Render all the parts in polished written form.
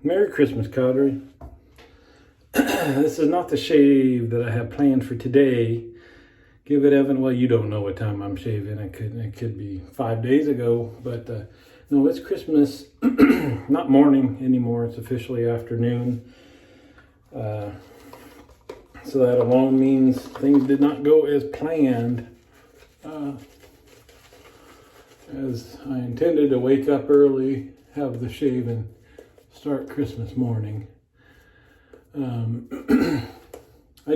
Merry Christmas, Cadre. This is not the shave that I have planned for today. Give it, Evan. Well, you don't know what time I'm shaving. It could be 5 days ago, but no, it's Christmas. Not morning anymore. It's officially afternoon. So that alone means things did not go as planned. As I intended to wake up early, have the shave, and start Christmas morning. I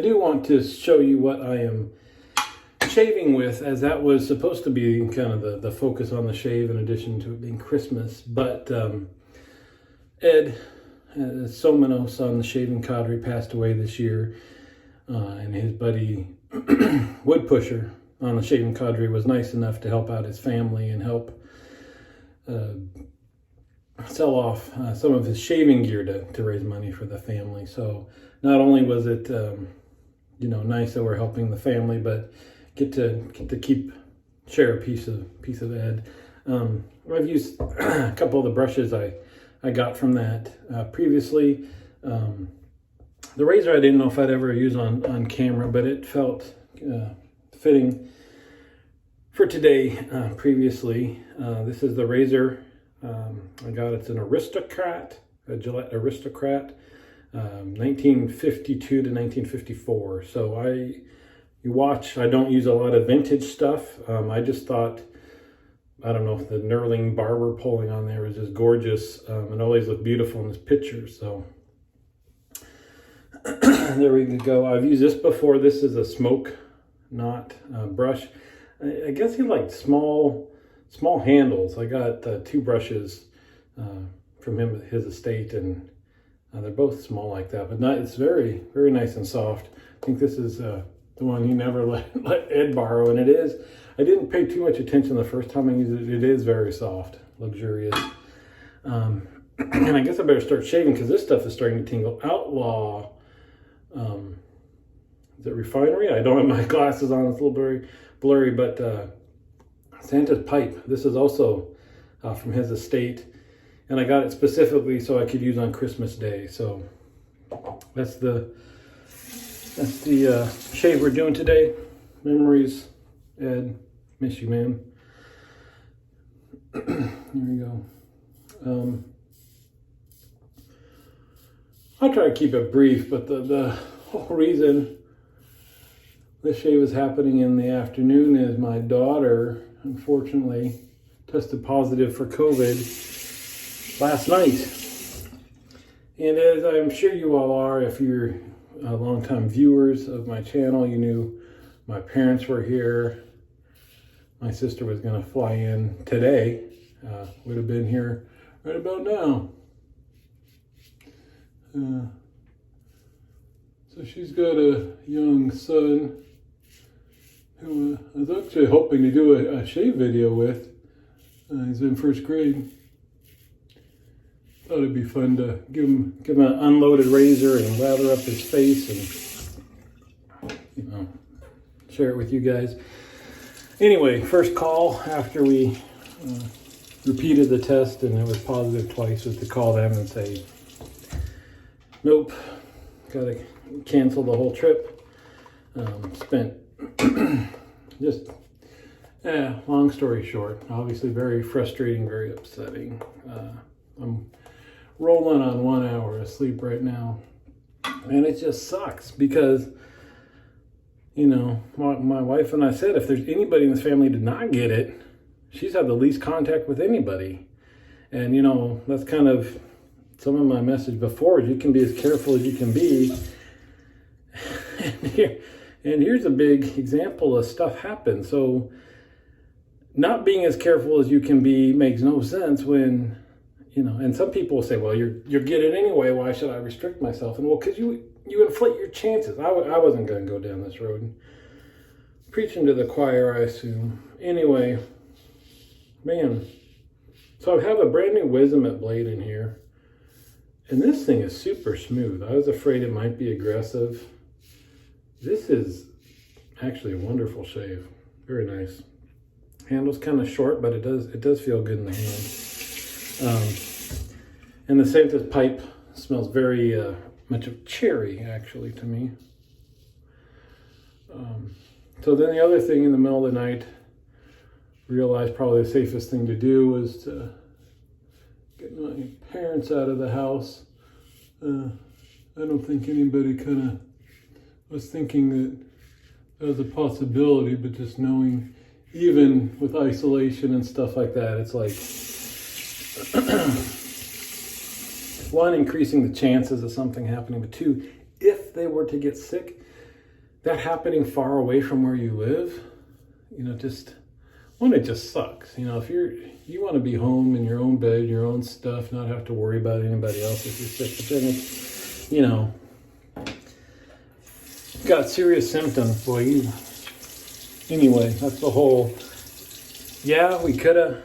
do want to show you what I am shaving with, as that was supposed to be kind of the focus on the shave in addition to it being Christmas. But Ed Somanos on the Shaving Cadre passed away this year, and his buddy Wood Pusher on the Shaving Cadre was nice enough to help out his family and help sell off some of his shaving gear to raise money for the family. So not only was it nice that we're helping the family, but get to share a piece of Ed. I've used a couple of the brushes I got from that previously. The razor I didn't know if I'd ever use on camera, but it felt fitting for today. Previously, this is the razor I got. It's an Aristocrat, a Gillette Aristocrat, 1952 to 1954. So I don't use a lot of vintage stuff. I just thought, I don't know if the knurling barber pulling on there was just gorgeous, and always looked beautiful in this picture. So there we go. I've used this before. This is a smoke knot brush. I guess he liked small handles. I got two brushes from him at his estate, and they're both small like that, but it's very, very nice and soft. I think this is the one he never let Ed borrow, and it is. I didn't pay too much attention the first time I used it. It is very soft, luxurious. And I guess I better start shaving because this stuff is starting to tingle. Outlaw, is it Refinery? I don't have my glasses on. It's a little blurry, but Santa's Pipe. This is also from his estate, and I got it specifically so I could use on Christmas Day. So that's the shave we're doing today. Memories, Ed, miss you, man. Here we go. I'll try to keep it brief, but the whole reason this shave is happening in the afternoon is my daughter, unfortunately, tested positive for COVID last night. And as I'm sure you all are, if you're longtime viewers of my channel, you knew my parents were here. My sister was going to fly in today. Would have been here right about now. So she's got a young son who I was actually hoping to do a shave video with. He's in first grade. Thought it'd be fun to give him an unloaded razor and lather up his face and share it with you guys. Anyway, first call after we repeated the test and it was positive twice was to call them and say, nope, gotta cancel the whole trip. Spent long story short, obviously very frustrating, very upsetting. I'm rolling on 1 hour of sleep right now, and it just sucks because my wife and I said if there's anybody in this family who did not get it, she's had the least contact with anybody. And that's kind of some of my message before, is you can be as careful as you can be. And here's a big example of stuff happens. So not being as careful as you can be makes no sense when, and some people will say, well, you're getting it anyway. Why should I restrict myself? And well, because you inflate your chances. I wasn't going to go down this road. Preaching to the choir, I assume. Anyway, man. So I have a brand new Wizamet blade in here. And this thing is super smooth. I was afraid it might be aggressive. This is actually a wonderful shave. Very nice. Handle's kind of short, but it does feel good in the hand. And the Santa's pipe smells very much of cherry, actually, to me. So then the other thing in the middle of the night, realized probably the safest thing to do was to get my parents out of the house. I don't think anybody kind of was thinking that that was a possibility, but just knowing, even with isolation and stuff like that, it's like, one, increasing the chances of something happening, but two, if they were to get sick, that happening far away from where you live, just, one, it just sucks. If you want to be home in your own bed, your own stuff, not have to worry about anybody else if you're sick, but then it's, got serious symptoms, boy. Anyway, that's the whole, yeah, we could have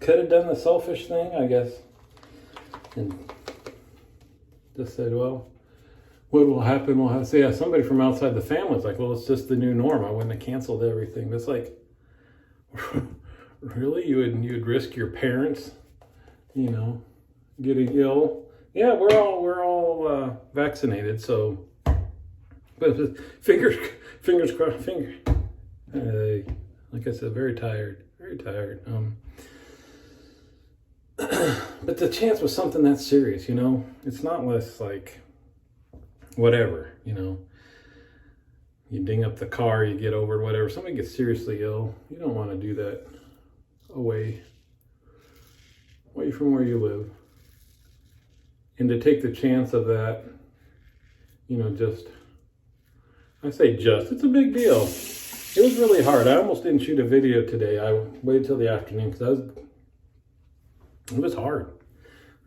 done the selfish thing, I guess, and just said, well, what will happen? We'll have to say, yeah, somebody from outside the family is like, well, it's just the new norm. I wouldn't have canceled everything. That's like, really? You would risk your parents, getting ill? Yeah, we're all vaccinated, so, but fingers crossed, like I said, very tired. But the chance was something that's serious, it's not less like, whatever, you ding up the car, you get over it, whatever. Somebody gets seriously ill, you don't want to do that away from where you live. And to take the chance of that, it's a big deal. It was really hard. I almost didn't shoot a video today. I waited till the afternoon because it was hard,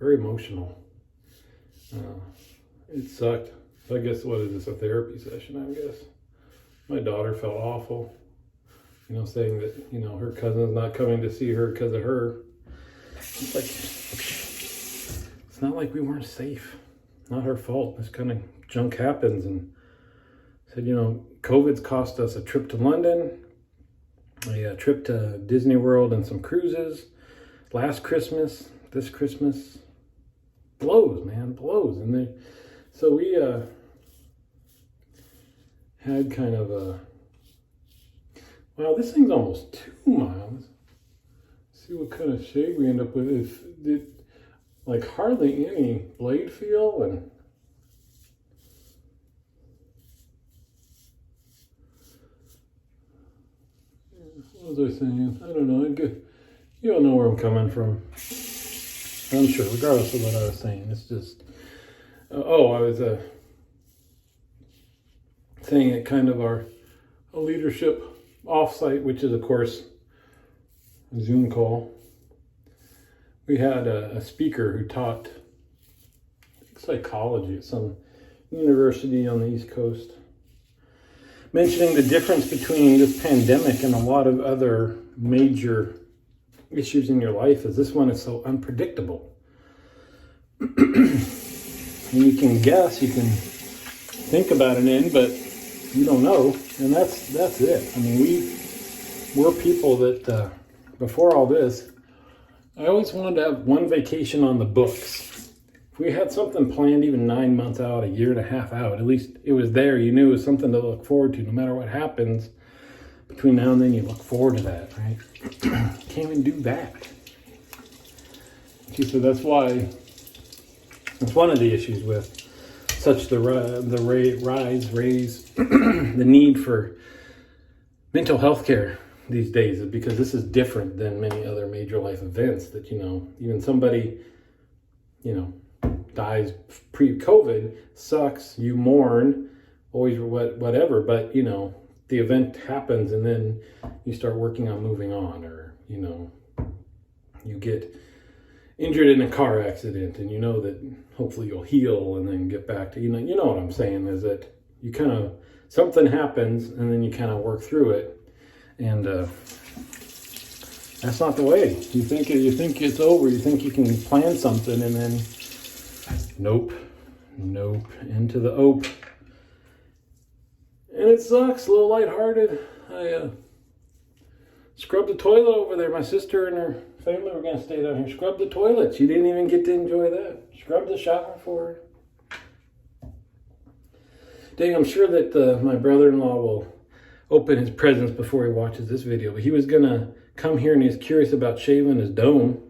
very emotional. It sucked. So I guess, what is this, a therapy session, I guess? My daughter felt awful, saying that, her cousin's not coming to see her because of her. It's like, it's not like we weren't safe. Not her fault. This kind of junk happens. And said, COVID's cost us a trip to London, a trip to Disney World and some cruises. Last Christmas, this Christmas, blows. And so we had kind of a, wow, this thing's almost 2 miles. See what kind of shade we end up with. It like hardly any blade feel, and what was I saying? I don't know. You don't know where I'm coming from. I'm sure, regardless of what I was saying. It's just, I was saying at kind of a leadership offsite, which is, of course, a Zoom call. We had a speaker who taught psychology at some university on the East Coast, mentioning the difference between this pandemic and a lot of other major issues in your life is this one is so unpredictable. And you can guess, you can think about it but you don't know, and that's it. I mean, we're people that before all this, I always wanted to have one vacation on the books. If we had something planned even 9 months out, a year and a half out, at least it was there. You knew it was something to look forward to. No matter what happens between now and then, you look forward to that, right? Can't even do that. So that's why, it's one of the issues with such the need for mental health care these days, is because this is different than many other major life events that, even somebody, dies pre-COVID, sucks, you mourn, always whatever, but, the event happens and then you start working on moving on, or, you get injured in a car accident and that hopefully you'll heal and then get back to, you know what I'm saying, is that you kind of, something happens and then you kind of work through it. And that's not the way. You think it's over. You think you can plan something, and then nope, into the ope. And it sucks. A little lighthearted. I scrubbed the toilet over there. My sister and her family, we're going to stay down here. Scrub the toilets. You didn't even get to enjoy that. Scrub the shower for her. Dang, I'm sure that my brother-in-law will open his presents before he watches this video. But he was going to come here and he's curious about shaving his dome.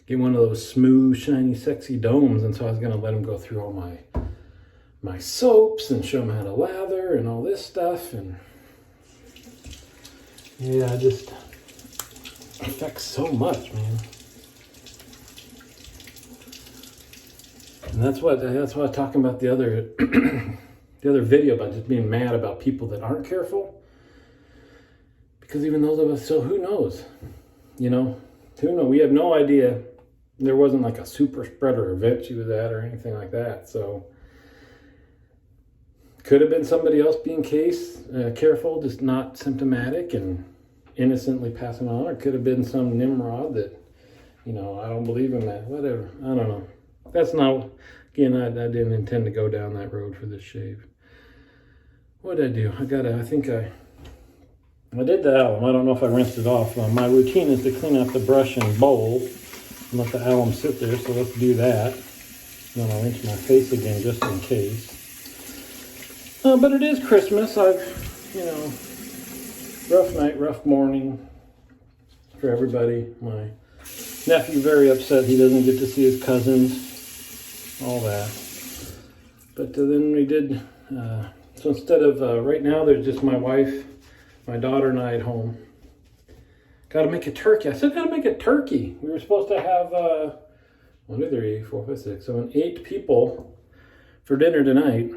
Get one of those smooth, shiny, sexy domes. And so I was going to let him go through all my soaps and show him how to lather and all this stuff. And yeah, it just affects so much, man. And that's what I was talking about the other the other video about just being mad about people that aren't careful. Because even those of us, so who knows? You know, who knows? We have no idea. There wasn't like a super spreader event she was at or anything like that. So could have been somebody else being careful, just not symptomatic and innocently passing on. Or could have been some Nimrod that, you know, I don't believe in that. Whatever. I don't know. That's not, again, I didn't intend to go down that road for this shave. What did I do? I think I did the alum. I don't know if I rinsed it off. My routine is to clean out the brush and bowl and let the alum sit there, so let's do that. Then I'll rinse my face again just in case. But it is Christmas. You know, rough night, rough morning for everybody. My nephew very upset he doesn't get to see his cousins, all that. But then we did, so instead of, right now there's just my wife, my daughter and I at home. Got to make a turkey. I said got to make a turkey. We were supposed to have 1, 2, 3, 4, 5, 6, 7, 8 people for dinner tonight.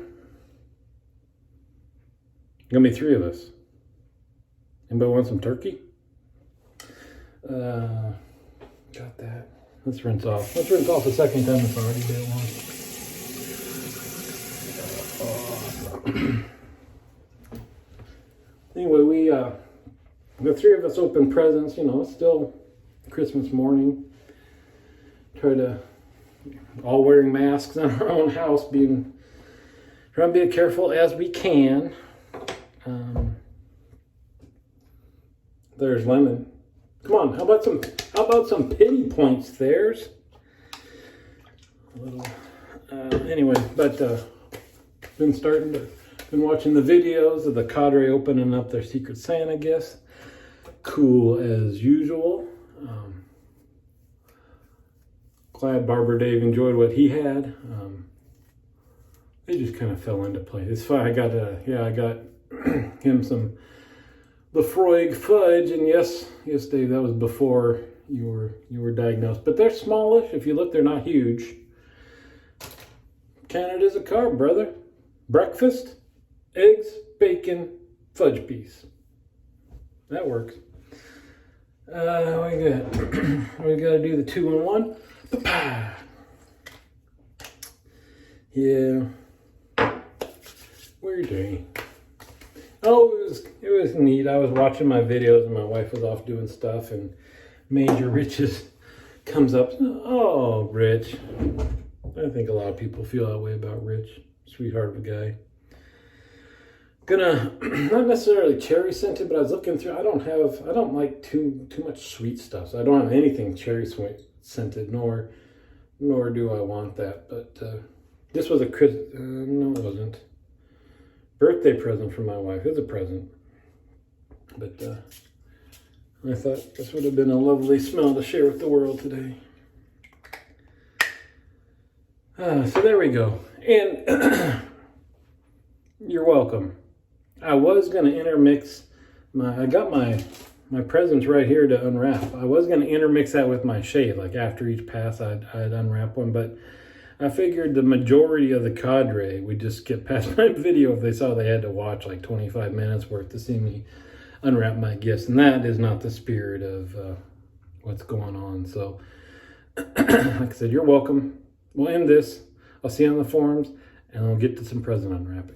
Gonna be 3 of us. Anybody want some turkey? Got that. Let's rinse off. Let's rinse off the second time if I already did one. Anyway, the 3 of us open presents. You know, it's still Christmas morning. Try to, all wearing masks in our own house, trying to be as careful as we can. There's Lemon. Come on, how about some pity points, there's? Anyway, but been watching the videos of the cadre opening up their Secret Santa gifts. Cool as usual. Glad Barber Dave enjoyed what he had. They just kind of fell into place. It's fine. I got him some Lefroy fudge, and yes, Dave, that was before you were diagnosed. But they're smallish. If you look, they're not huge. Count it as a carb, brother. Breakfast, eggs, bacon, fudge piece. That works. What we got? We got to do the 2-in-1. Yeah. Weird day. Oh, it was neat. I was watching my videos and my wife was off doing stuff, and Major Riches comes up. Oh, Rich. I think a lot of people feel that way about Rich. Sweetheart of a guy. Gonna, not necessarily cherry scented, but I was looking through. I don't like too much sweet stuff. So I don't have anything cherry scented, nor do I want that. But this was no, it wasn't. Birthday present from my wife. It's a present. But I thought this would have been a lovely smell to share with the world today. So there we go. And you're welcome. I was going to intermix I got my presents right here to unwrap. I was going to intermix that with my shave. Like after each pass, I'd unwrap one. But I figured the majority of the cadre would just skip past my video if they saw they had to watch like 25 minutes worth to see me unwrap my gifts. And that is not the spirit of what's going on. So, like I said, you're welcome. We'll end this. I'll see you on the forums, and we'll get to some present unwrapping.